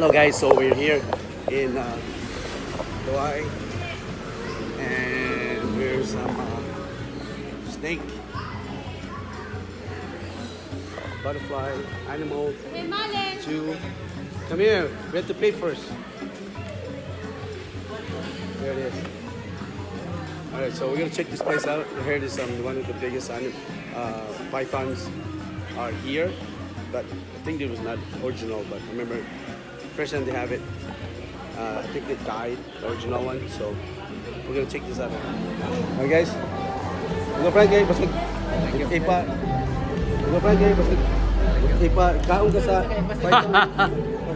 Hello guys, so we're here in Loay and there's some snake, butterfly, animal, two. Come here, we have to pay first. There it is. Alright, so we're gonna check this place out. I heard it's one of the biggest pythons are here, but I think it was not original, but I remember first time they have it, I think they died, the original one, so we're gonna check this out. Alright guys, hello Frankie, basig ipa, hello Frankie, basig ipa, kaon ka sa python,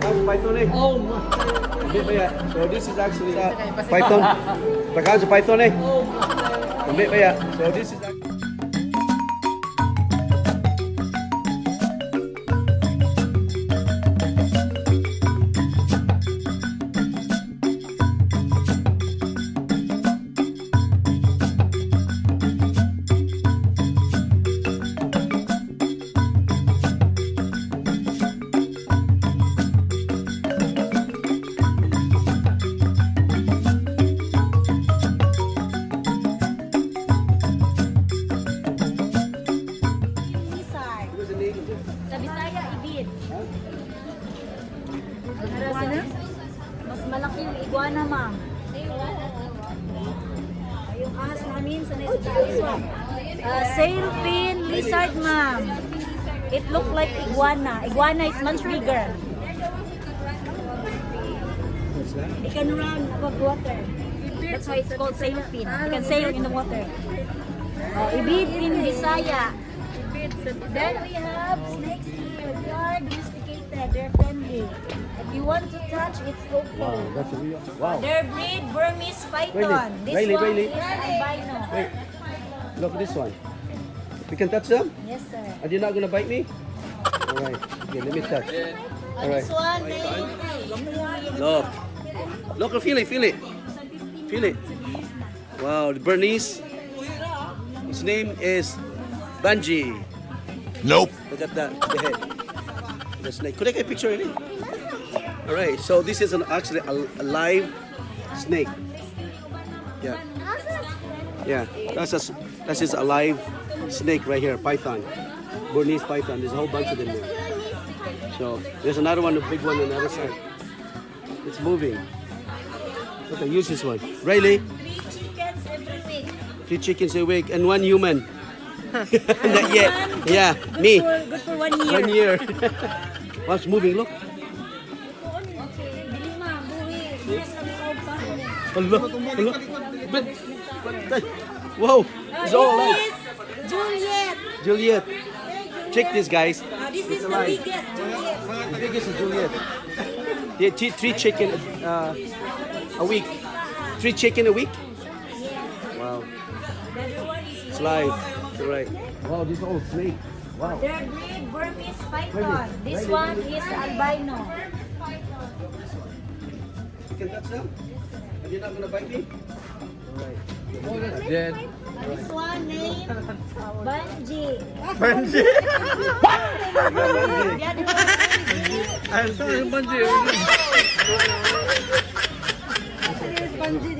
kaon sa python eh. Oh my. So this is actually python, kaon sa python eh. Hindi ba ya? So this is actually sa Bisaya, ibid. Mas malaki yung iguana, ma'am. Yung ahas namin sa this one. Sailfin lizard, ma'am. It look like iguana. Iguana is much bigger. It can run above water. That's why it's called sailfin. It can sail in the water. Ibid in Bisaya. Then we have snakes here. They are domesticated. They're friendly. If you want to touch, it's okay. wow, that's a real wow. They're breed Burmese Python. This Really, one really? is albino. Wait, look at this one. We can touch them? Yes, sir. Are you not gonna bite me? Alright, okay, let me touch. Alright. This one, they Look. Look, feel it, feel it. Feel it. Wow, the Burmese. His name is Banji. Nope. Look at that, the head. The snake. Could I get a picture of it? Alright, so this is actually a live snake. Yeah. Yeah, that's just a live snake right here, python. Burmese python. There's a whole bunch of them there. So there's another one, a big one on the other side. It's moving. Okay, use this one. Riley, 3 chickens every week. 3 chickens a week and 1 human. Not yet. Yeah, me. Good for 1 year. 1 year. What's moving? Look. Bili, ma'am. Buwi. Yes, kami sa upa. Hello. Hello. Whoa. It's all alive. This is Juliet. Juliet. Check this, guys. This is the biggest Juliet. The biggest is Juliet. Yeah, 3 chicken a week. 3 chicken a week? Wow. The other one is It's live. You're right. Wow, this old snake. Wow. they're breed Burmese Python. This one is albino. You can touch them? Are you not gonna bite me? Alright. This one named Banji. Banji. The other one I'm sorry, Banji. is Banji.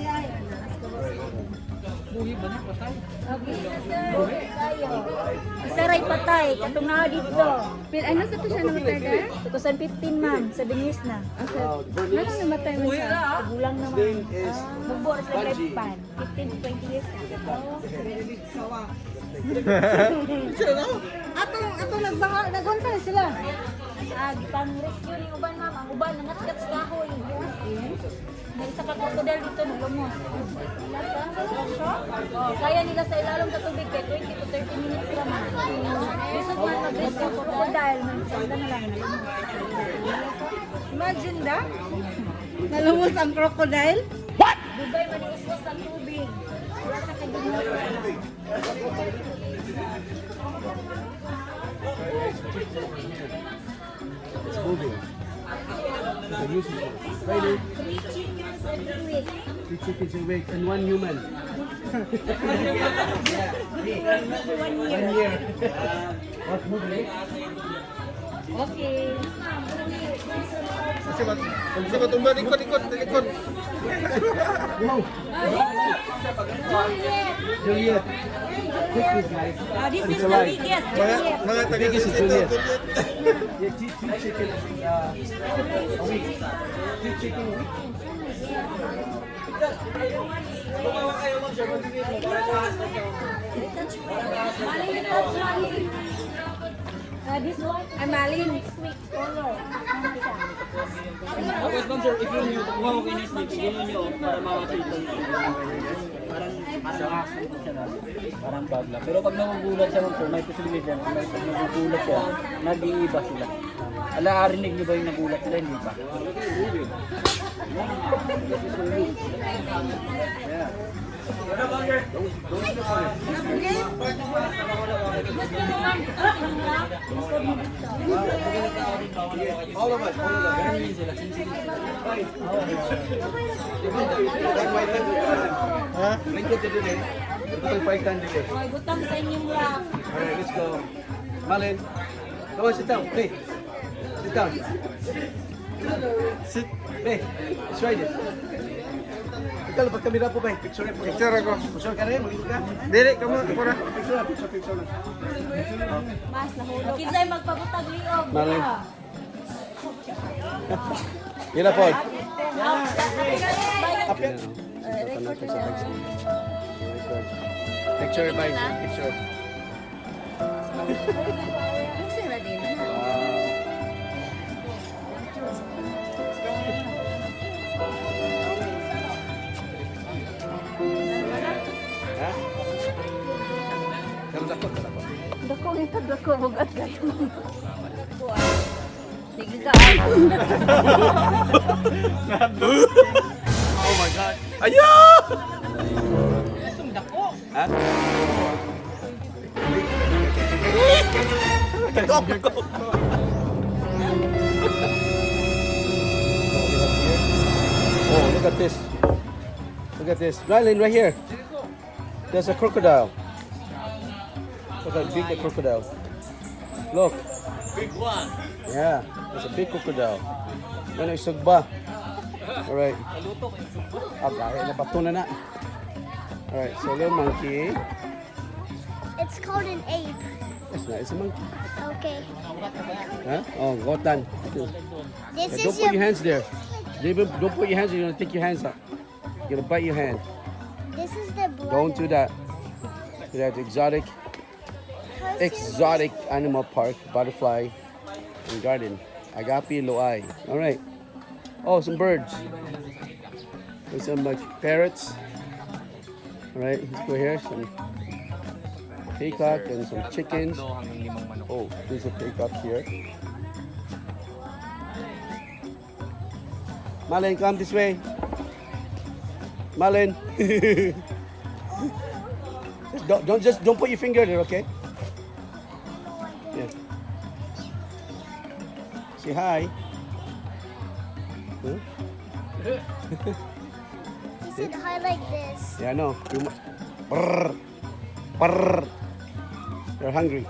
Okay, sir. Tayo. Isa ray patay. Katong na dito. Ano sa to siya namatay ka? 2015, ma'am. 7 years na. Wow, the Burmese. Ano namatay mo siya? Gulang His naman. name is Bugbo sa Banji. lifespan. 15 to 20 years na. Atong naghunta sila. Gipang rescue ni uban, ma'am. Ang uban nangat-gat sa kahoy. May isa ka crocodile dito nagumos. Kaya nila sa ilalong sa tubig kay 20 to 30 minutes sila, ma'am. Gusto ko mag-rescue crocodile. Maganda na lang. Imagine that. Nalumos ang crocodile. Dugay man yung iswas ng tubig. Wala na kay dumot. It's moving. You can use it. Riley, 3 chickens every week. 3 chickens a week and 1 human. For 1 year. 1 year. What's moving? Okay. tumba, likod. Juliet. This is the biggest. Mga taga Biggest is Juliet. Juliet. Yeah, two chicken a week. Two chicken a week. This one, I'm Malin. Next week, color. Tapos ma'am sir, if yun yung kuha ko kinis nito, gano'n nyo para makakita nyo. Parang asang-asang siya na. Parang bagla. Pero pag nagugulat siya ma'am sir, may posibilidad yan. Pag nagugulat siya, nag-iiba sila. Arinig nyo ba yung nagulat sila? Hindi ba? Yeah. All of us. Ha? Blanket to delay. Ito 5 times delay. Okay, butang sa inyong wrap. Alright, let's go. Malin. Come on, sit down. Play. Sit down. Sit. Play. Let's try this. Ikaw, pag kamera po ba? Picture po. Picture ako. Picture ka rin? Mag-ikot ka? Dili, kamu, pura. Picture na. Mas nahulog. Kinsay magpabutag liog. Malin. Yun na po. Apit. Picture by picture. Dako bugat kayo. Sige ka. Oh my God. Ayaw! Ha? Oh, look at this. Look at this. Rylan, right here. There's a crocodile. Look how big the crocodile. Look. Big one. Yeah, there's a big crocodile. Ano isugba? Alright. Gaya na bato na na. Alright, so little monkey. It's called an ape. It's not, it's a monkey. Okay. Huh? Oh, gotan. This Don't is put your your. hands there. Don't put your hands there, you're gonna take your hands up. You're gonna bite your hand. This is the blood. Don't do that. We have the exotic animal park, butterfly and garden. Agapi Loay. Alright. Oh, some birds. There's some parrots. Alright, let's go here. Some peacock and some chickens. Oh, there's a peacock here. Malin, come this way. Malin. Don't put your finger there, okay? Yeah. Say hi. Huh? He said hi like this. Yeah, I know. Brrr. Brrr. You're hungry.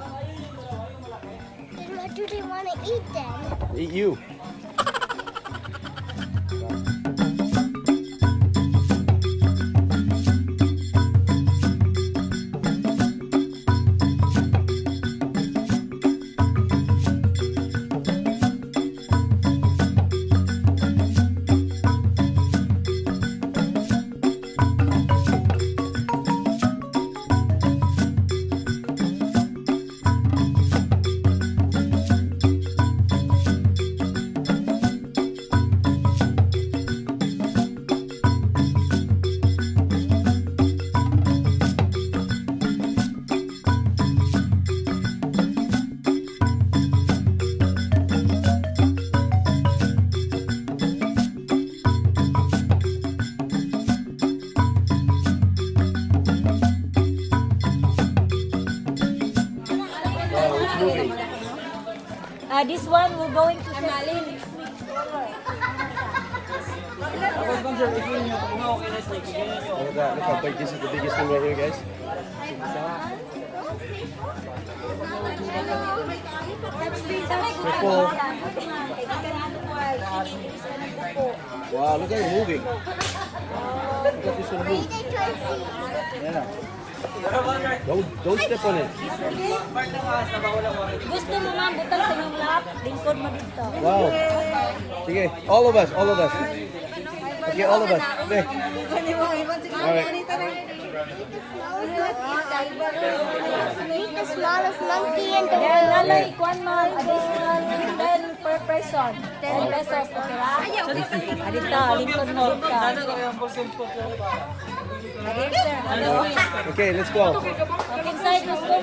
Then what do they want to eat then? Eat you. This one we're going to Malin next week. Tapos ma'am sir, if yun yung kuha ko kinis nito, gano'n nyo. Look at that. Look how big this is. The biggest one right here, guys. Careful. po. Wow, look at it moving. Look at this one move. Yeah. Don't step on it. Gusto mo nga butang sa inyong lap, lingkod mo dito. Wow. Sige, all of us, all of us. Okay, all of us. Okay. Alright. Meet the smallest monkey in the Then, world. lalay, ikuan mo, additional 10 per person. 10 pesos, okay ba? Dito, lingkod mo dito. Okay, sir. Okay, let's go. Okay, inside, let's go.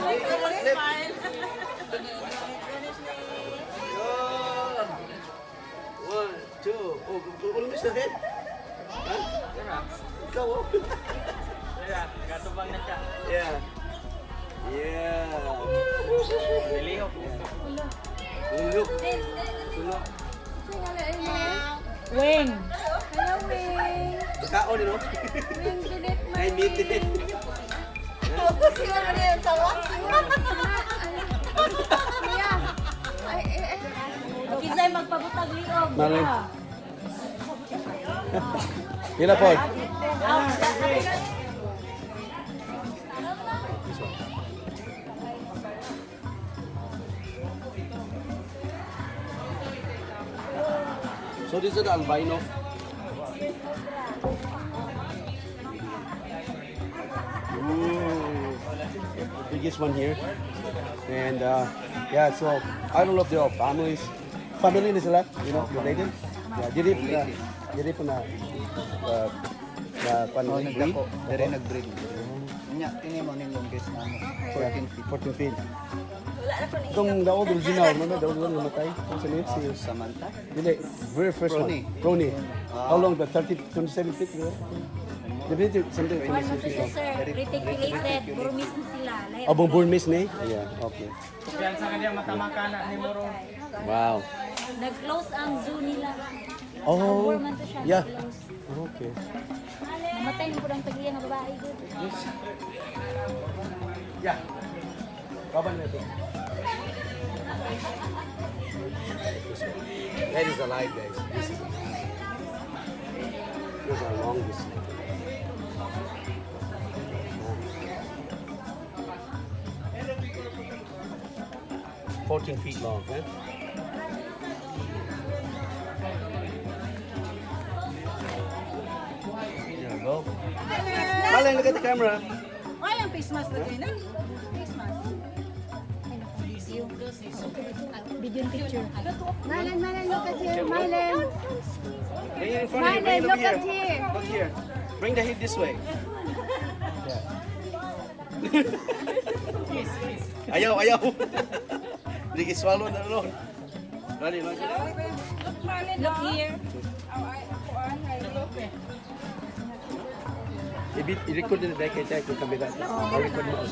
One, two. Oh, miss the head? Huh? Ikaw, oh. Gatubang na siya. Yeah. Yeah. Nilihok. Look. Look. Wing. Kaon, you know? I meet it. Okay, sir, magpabutag liog. Malay. Hila po. So this is the albino. Ooh, the biggest one here. And yeah, so I don't know if they're all families. Family is left, you know, related. Yeah, did it na breed? Dari nag-breed. Nya, ini mo ning longest na 14 feet. 14 feet. Itong the old original, remember the old one namatay? What's the name? Si Samantha. Dili, very first Prony. one. Prony. How long? The 27 feet? Something Kuan mo 27 feet siya, long. sir. Reticulated. Burmese na sila. Abong Burmese ni? Yeah, okay. Yan sa kanya matamaka na ni Moro. Wow. Nag-close ang zoo nila. Oh, Burman to siya. yeah. Nag-close. Okay. Namatay na po ng tagliya ng babae. Good. Yeah. Kaban na ito. That is alive, guys. This is Those are longest. 14 feet long, huh? There we go. Malay, look at the camera. Ay, ang face mask lagi na. Face mask. Video and picture. Marlon, look at here. Marlon. Bring it in front of you. Bring it Look over at here. here. Look here. Bring the head this way. Yeah. Ayaw, ayaw. Hindi swallow na ron. Ready, ready. Look here. I-record na dahil kaya tayo kung kamera. I-record mo.